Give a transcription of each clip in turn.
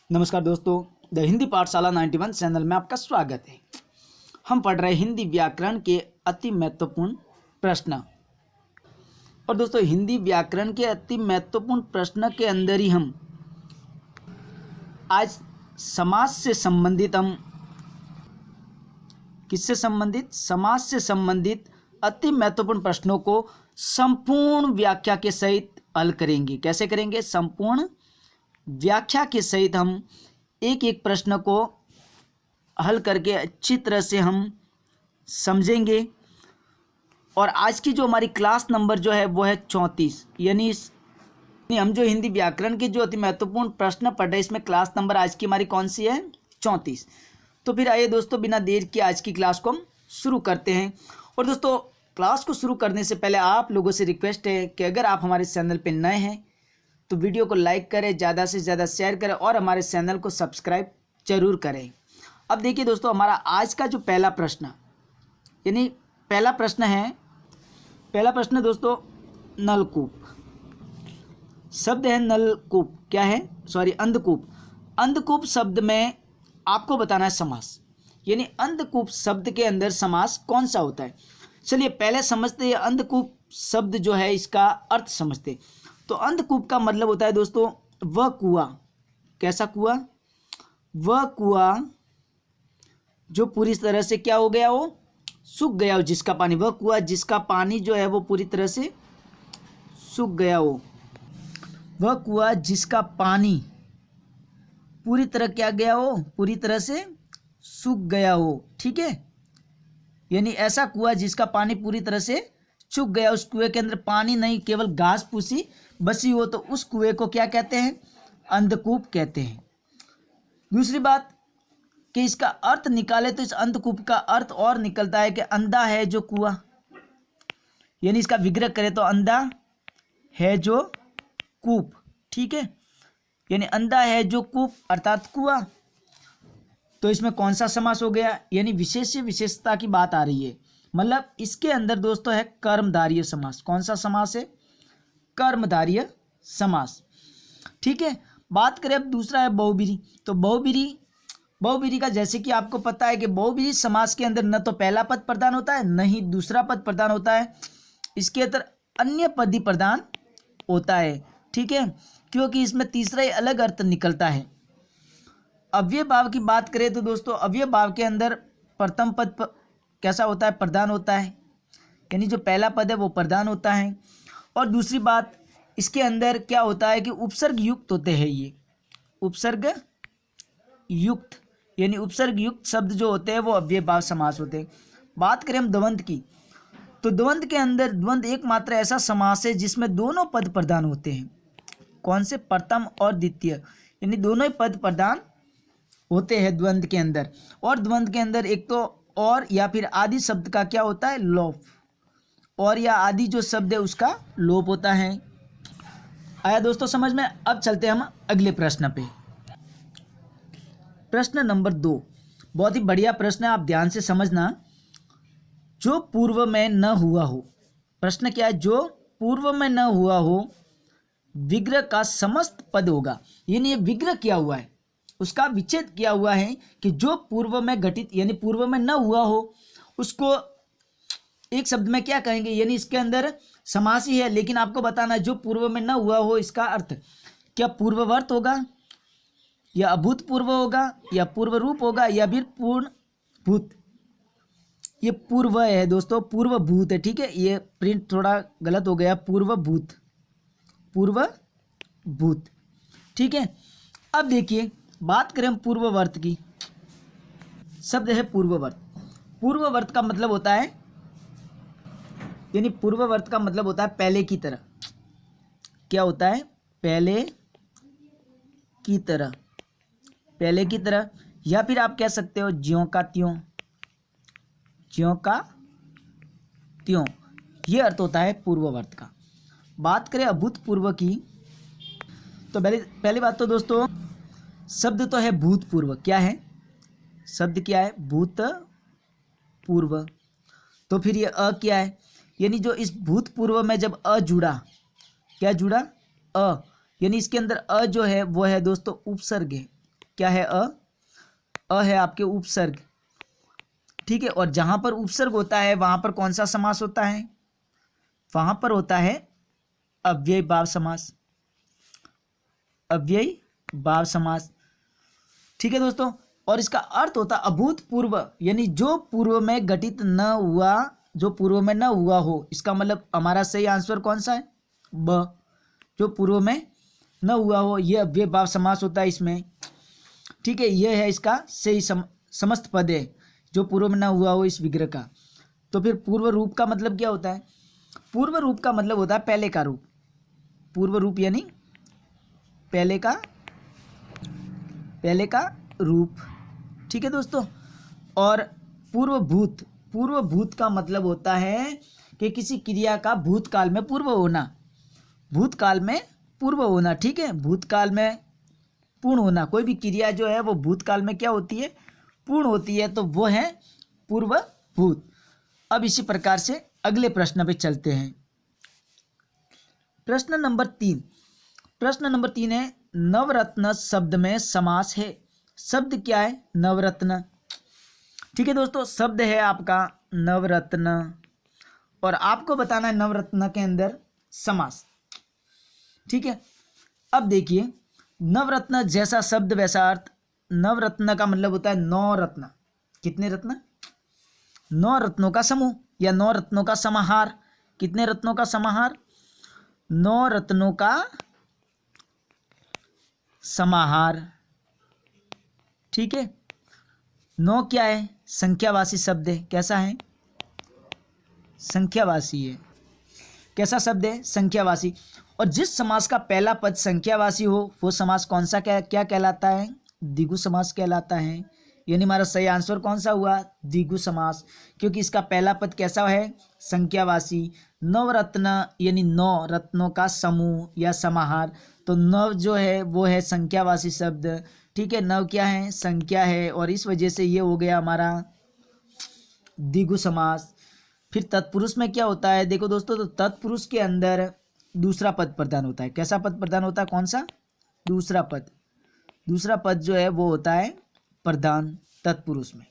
नमस्कार दोस्तों, द हिंदी पाठशाला 91 चैनल में आपका स्वागत है। हम पढ़ रहे हिंदी व्याकरण के अति महत्वपूर्ण प्रश्न। और दोस्तों, हिंदी व्याकरण के अति महत्वपूर्ण प्रश्न के अंदर ही हम आज समास से संबंधित समास से संबंधित अति महत्वपूर्ण प्रश्नों को संपूर्ण व्याख्या के सहित हल करेंगे। कैसे करेंगे? संपूर्ण व्याख्या के सहित हम एक एक प्रश्न को हल करके अच्छी तरह से हम समझेंगे। और आज की जो हमारी क्लास नंबर जो है वो है 34, यानी हम जो हिंदी व्याकरण के जो अति महत्वपूर्ण प्रश्न पढ़ रहे हैं इसमें क्लास नंबर आज की हमारी कौन सी है? 34। तो फिर आइए दोस्तों, बिना देर के आज की क्लास को हम शुरू करते हैं। और दोस्तों, क्लास को शुरू करने से पहले आप लोगों से रिक्वेस्ट है कि अगर आप हमारे चैनल पर नए हैं तो वीडियो को लाइक करें, ज़्यादा से ज़्यादा शेयर करें और हमारे चैनल को सब्सक्राइब जरूर करें। अब देखिए दोस्तों, हमारा आज का जो पहला प्रश्न पहला प्रश्न दोस्तों, नलकूप। शब्द है नलकूप, क्या है? अंधकूप। अंधकूप शब्द में आपको बताना है समास, यानी अंधकूप शब्द के अंदर समास कौन सा होता है। चलिए पहले समझते हैं अंधकूप शब्द जो है इसका अर्थ समझते। तो अंधकूप का मतलब होता है दोस्तों वह कुआं। कैसा कुआं? वह कुआं जो पूरी तरह से क्या हो गया हो? सूख गया हो, जिसका पानी, वह कुआं जिसका पानी जो है वो पूरी तरह से सूख गया हो। वह कुआं जिसका पानी पूरी तरह क्या गया हो? पूरी तरह से सूख गया हो। ठीक है, यानी ऐसा कुआं जिसका पानी पूरी तरह से सूख गया, उस कुएं के अंदर पानी नहीं, केवल घास फूसी बसी हो, तो उस कुएं को क्या कहते हैं? अंधकूप कहते हैं। दूसरी बात कि इसका अर्थ निकाले तो इस अंधकूप का अर्थ और निकलता है कि अंधा है जो कुआं, यानी इसका विग्रह करें तो अंधा है जो कूप। ठीक है, यानी अंधा है जो कूप अर्थात कुआं। तो इसमें कौन सा समास हो गया? यानी विशेषता की बात आ रही है। मतलब इसके अंदर दोस्तों है कर्मधारय समास। कौन सा समास है? कर्मधारय समास। ठीक है, बात करें अब दूसरा है बहुब्रीहि। तो बहुब्रीहि का जैसे कि आपको पता है कि बहुब्रीहि समास के अंदर न तो पहला पद प्रधान होता है न ही दूसरा पद प्रधान होता है, इसके अंदर अन्य पद ही प्रधान होता है। ठीक है, क्योंकि इसमें तीसरा ही अलग अर्थ निकलता है। अव्यय भाव की बात करें तो दोस्तों अव्यय भाव के अंदर प्रथम पद कैसा होता है? प्रधान होता है, यानी जो पहला पद है वो प्रधान होता है। और दूसरी बात इसके अंदर क्या होता है कि उपसर्ग युक्त होते हैं। ये उपसर्ग युक्त, यानी उपसर्ग युक्त शब्द जो होते हैं वो अव्यय भाव समास होते हैं। बात करें हम द्वंद्व की, तो द्वंद्व के अंदर द्वंद्व एकमात्र ऐसा समास है जिसमें दोनों पद प्रधान होते हैं। कौन से? प्रथम और द्वितीय, यानी दोनों ही पद प्रधान होते हैं द्वंद्व के अंदर। और द्वंद्व के अंदर एक तो और या फिर आदि शब्द का क्या होता है? लोप। और या आदि जो शब्द है उसका लोप होता है। आया दोस्तों समझ में? अब चलते हैं हम अगले प्रश्न पे। प्रश्न नंबर 2 बहुत ही बढ़िया प्रश्न है, आप ध्यान से समझना। जो पूर्व में न हुआ हो। प्रश्न क्या है? जो पूर्व में न हुआ हो विग्रह का समस्त पद होगा। यानी ये विग्रह किया हुआ है, उसका विच्छेद किया हुआ है कि जो पूर्व में घटित यानी पूर्व में न हुआ हो उसको एक शब्द में क्या कहेंगे? यानी इसके अंदर समास ही है, लेकिन आपको बताना है जो पूर्व में न हुआ हो इसका अर्थ क्या पूर्ववर्त होगा या अभूतपूर्व होगा या पूर्व रूप होगा या फिर पूर्ण भूत। ये पूर्व है दोस्तों, पूर्व भूत है। ठीक है, ये प्रिंट थोड़ा गलत हो गया, पूर्व भूत। ठीक है, अब देखिए बात करें हम पूर्ववर्त की। शब्द है पूर्ववर्त। पूर्ववर्त का मतलब होता है, यानी पूर्ववर्त का मतलब होता है पहले की तरह। क्या होता है? पहले की तरह। पहले की तरह, या फिर आप कह सकते हो ज्यों का त्यों। ज्यों का त्यों, यह अर्थ होता है पूर्ववर्त का। बात करें अभूतपूर्व की, तो पहली बात तो दोस्तों शब्द तो है भूतपूर्व। क्या है? शब्द क्या है? भूतपूर्व। तो फिर ये अ क्या है? यानी जो इस भूतपूर्व में जब अ जुड़ा, क्या जुड़ा? अ, यानी इसके अंदर अ जो है वो है दोस्तों उपसर्ग है। क्या है? अ है आपके उपसर्ग, ठीक है। और जहां पर उपसर्ग होता है वहां पर कौन सा समास होता है? वहां पर होता है अव्ययी भाव समास, अव्ययी भाव समास, ठीक है दोस्तों। और इसका अर्थ होता है अभूतपूर्व, यानी जो पूर्व में घटित न हुआ, जो पूर्व में न हुआ हो। इसका मतलब हमारा सही आंसर कौन सा है? ब, जो पूर्व में न हुआ हो, ये अव्यय भाव समास होता है इसमें, ठीक है। ये है इसका सही समस्त पद है, जो पूर्व में न हुआ हो इस विग्रह का। तो फिर पूर्व रूप का मतलब क्या होता है? पूर्व रूप का मतलब होता है पहले का रूप। पूर्व रूप यानी पहले का रूप, ठीक है दोस्तों। और पूर्वभूत, पूर्वभूत का मतलब होता है कि किसी क्रिया का भूतकाल में पूर्व होना, भूतकाल में पूर्व होना, ठीक है। भूतकाल में पूर्ण होना, कोई भी क्रिया जो है वो भूतकाल में क्या होती है? पूर्ण होती है, तो वो है पूर्वभूत। अब इसी प्रकार से अगले प्रश्न पे चलते हैं। प्रश्न नंबर 3, प्रश्न नंबर 3 है नवरत्न शब्द में समास है। शब्द क्या है? नवरत्न, ठीक है दोस्तों। शब्द है आपका नवरत्न, और आपको बताना है नवरत्न के अंदर समास, ठीक है। अब देखिए, नवरत्न जैसा शब्द वैसा अर्थ। नवरत्न का मतलब होता है 9 रत्न। कितने रत्न? 9 रत्नों का समूह या 9 रत्नों का समाहार। कितने रत्नों का समाहार? 9 रत्नों का समाहार, ठीक है। 9 क्या है? संख्यावाची शब्द है। कैसा है? संख्यावाची है। कैसा शब्द है? संख्यावाची। और जिस समास का पहला पद संख्यावाची हो वो समास कौन सा क्या कहलाता है? द्विगु समास कहलाता है। यानी हमारा सही आंसर कौन सा हुआ? द्विगु समास, क्योंकि इसका पहला पद कैसा है? संख्यावाची। नवरत्न यानी 9 रत्नों का समूह या समाहार। तो नव जो है वो है संख्यावाची शब्द, ठीक है। नव क्या है? संख्या है, और इस वजह से ये हो गया हमारा द्विगु समास। फिर तत्पुरुष में क्या होता है? देखो दोस्तों, तो तत्पुरुष के अंदर दूसरा पद प्रदान होता है। कैसा पद प्रदान होता है? कौन सा? दूसरा पद। दूसरा पद जो है वो होता है प्रधान तत्पुरुष में।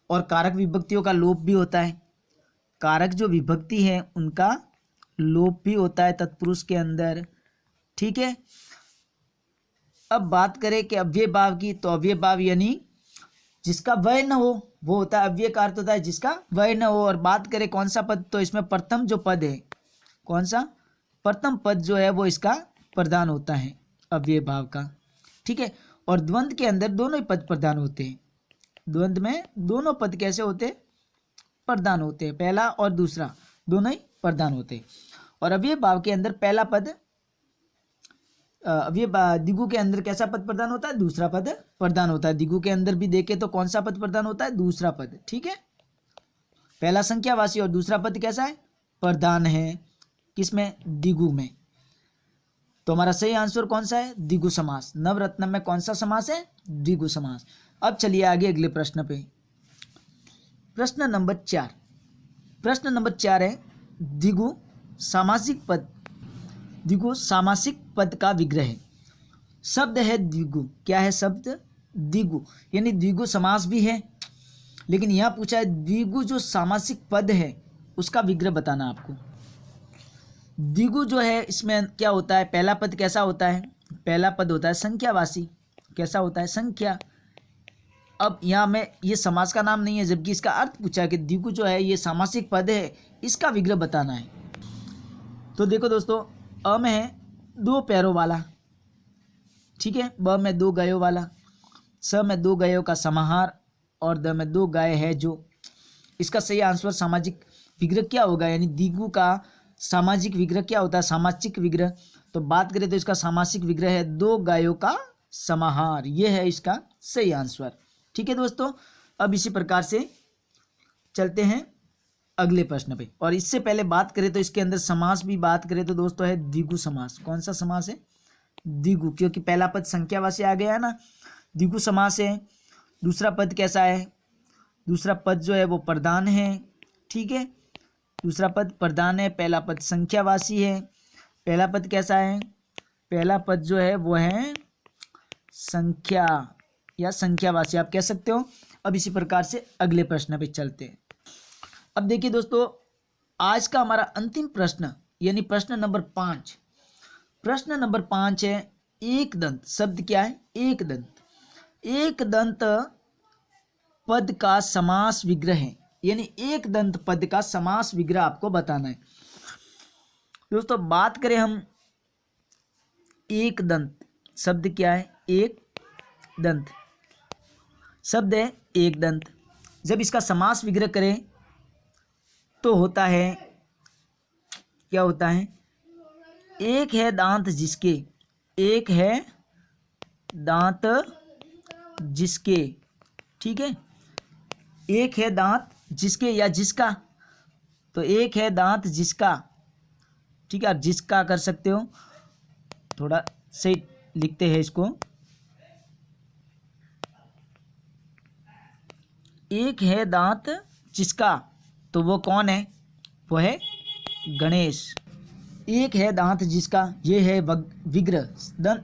और कारक विभक्तियों का लोप भी होता है। कारक जो विभक्ति है उनका लोप भी होता है तत्पुरुष के अंदर, ठीक है। अब बात करें कि अव्यय भाव की, तो अव्यय भाव यानी जिसका वय न हो वो होता है अव्यय का अर्थ होता है जिसका वय न हो। और बात करें कौन सा पद, तो इसमें प्रथम जो पद है, कौन सा? प्रथम पद जो है वो इसका प्रधान होता है अव्यय भाव का, ठीक है। और द्वंद्व के अंदर दोनों ही पद प्रधान होते हैं। द्वंद्व में दोनों पद कैसे होते हैं? प्रधान होते हैं। पहला और दूसरा दोनों ही प्रधान होते हैं। और अव्यय भाव के अंदर पहला पद, अव्यय द्विगु के अंदर कैसा पद प्रदान होता है? दूसरा पद प्रदान होता है। द्विगु के अंदर भी देखे तो कौन सा पद प्रदान होता है? दूसरा पद, ठीक है। पहला संख्यावाची और दूसरा पद कैसा है? प्रधान है। किसमें? द्विगु में। तो हमारा सही आंसर कौन सा है? द्विगु समास। नवरत्न में कौन सा समास है? द्विगु समास। अब चलिए आगे अगले प्रश्न पे। प्रश्न नंबर 4, प्रश्न नंबर 4 है द्विगु सामासिक पद। द्विगु सामासिक पद का विग्रह है। शब्द है द्विगु। क्या है शब्द? द्विगु, यानी द्विगु समास भी है, लेकिन यहां पूछा है द्विगु जो सामासिक पद है उसका विग्रह बताना आपको। द्विगु जो है इसमें क्या होता है? पहला पद कैसा होता है? पहला पद होता है संख्यावाची। कैसा होता है? संख्या। अब यहाँ में ये समास का नाम नहीं है, जबकि इसका अर्थ पूछा कि द्विगु जो है ये सामासिक पद है, इसका विग्रह बताना है। तो देखो दोस्तों, अ में है 2 पैरों वाला, ठीक है। ब में 2 गायों वाला, स में 2 गायों का समाहार, और द में 2 गाय है जो। इसका सही आंसर सामाजिक विग्रह क्या होगा? यानी द्विगु का सामाजिक विग्रह क्या होता है? सामासिक विग्रह। तो बात करें तो इसका सामासिक विग्रह है 2 गायों का समाहार। ये है इसका सही आंसर, ठीक है दोस्तों। अब इसी प्रकार से चलते हैं अगले प्रश्न पे। और इससे पहले बात करें तो इसके अंदर समास भी बात करें तो दोस्तों है द्विगु समास। कौन सा समास है? द्विगु, क्योंकि पहला पद संख्यावाची आ गया है ना, द्विगु समास है। दूसरा पद कैसा है? दूसरा पद जो है वो प्रधान है, ठीक है। दूसरा पद प्रधान है, पहला पद संख्यावाची है। पहला पद कैसा है? पहला पद जो है वो है संख्या या संख्यावाची आप कह सकते हो। अब इसी प्रकार से अगले प्रश्न पे चलते हैं। अब देखिए दोस्तों, आज का हमारा अंतिम प्रश्न यानी प्रश्न नंबर 5। प्रश्न नंबर 5 है एक दंत शब्द क्या है? एक दंत। एक दंत पद का समास विग्रह है, यानी एक दंत पद का समास विग्रह आपको बताना है। दोस्तों बात करें हम एक दंत शब्द क्या है? एक दंत शब्द है एक दंत। जब इसका समास विग्रह करें तो होता है, क्या होता है? एक है दांत जिसके, एक है दांत जिसके, ठीक है, एक है दांत जिसके या जिसका, तो एक है दांत जिसका, ठीक है, आप जिसका कर सकते हो, थोड़ा सही लिखते हैं इसको। एक है दांत जिसका, तो वो कौन है? वो है गणेश। एक है दांत जिसका, ये है विग्रह।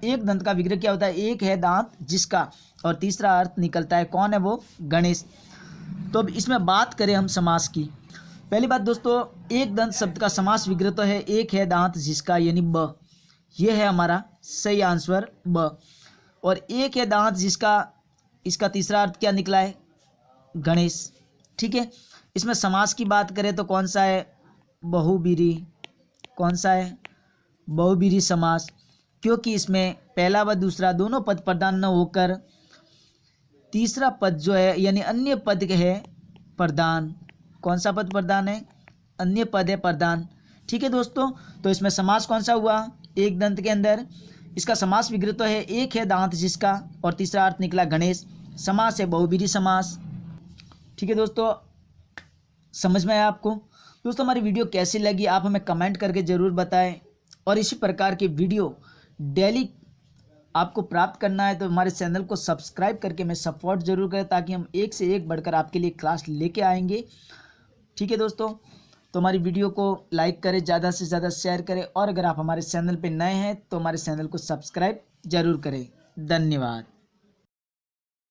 एक दंत का विग्रह क्या होता है? एक है दांत जिसका, और तीसरा अर्थ निकलता है कौन है? वो गणेश। तो अब इसमें बात करें हम समास की। पहली बात दोस्तों, एक दंत शब्द का समास विग्रह तो है एक है दांत जिसका, यानी ब, ये है हमारा सही आंसर ब। और एक है दांत जिसका, इसका तीसरा अर्थ क्या निकला है? गणेश, ठीक है। इसमें समास की बात करें तो कौन सा है? बहुब्रीहि। कौन सा है? बहुब्रीहि समास, क्योंकि इसमें पहला व दूसरा दोनों पद प्रधान न होकर तीसरा पद जो है यानी अन्य पद है प्रधान। कौन सा पद प्रधान है? अन्य पद है प्रधान, ठीक है दोस्तों। तो इसमें समास कौन सा हुआ? एक दंत के अंदर इसका समास विग्रह तो है एक है दांत जिसका, और तीसरा अर्थ निकला गणेश। समास है बहुब्रीहि समास, ठीक है दोस्तों। समझ में आया आपको? दोस्तों हमारी वीडियो कैसी लगी आप हमें कमेंट करके ज़रूर बताएं, और इसी प्रकार की वीडियो डेली आपको प्राप्त करना है तो हमारे चैनल को सब्सक्राइब करके हमें सपोर्ट जरूर करें, ताकि हम एक से एक बढ़कर आपके लिए क्लास लेके आएंगे, ठीक है दोस्तों। तो हमारी वीडियो को लाइक करें, ज़्यादा से ज़्यादा शेयर करें, और अगर आप हमारे चैनल पर नए हैं तो हमारे चैनल को सब्सक्राइब जरूर करें। धन्यवाद।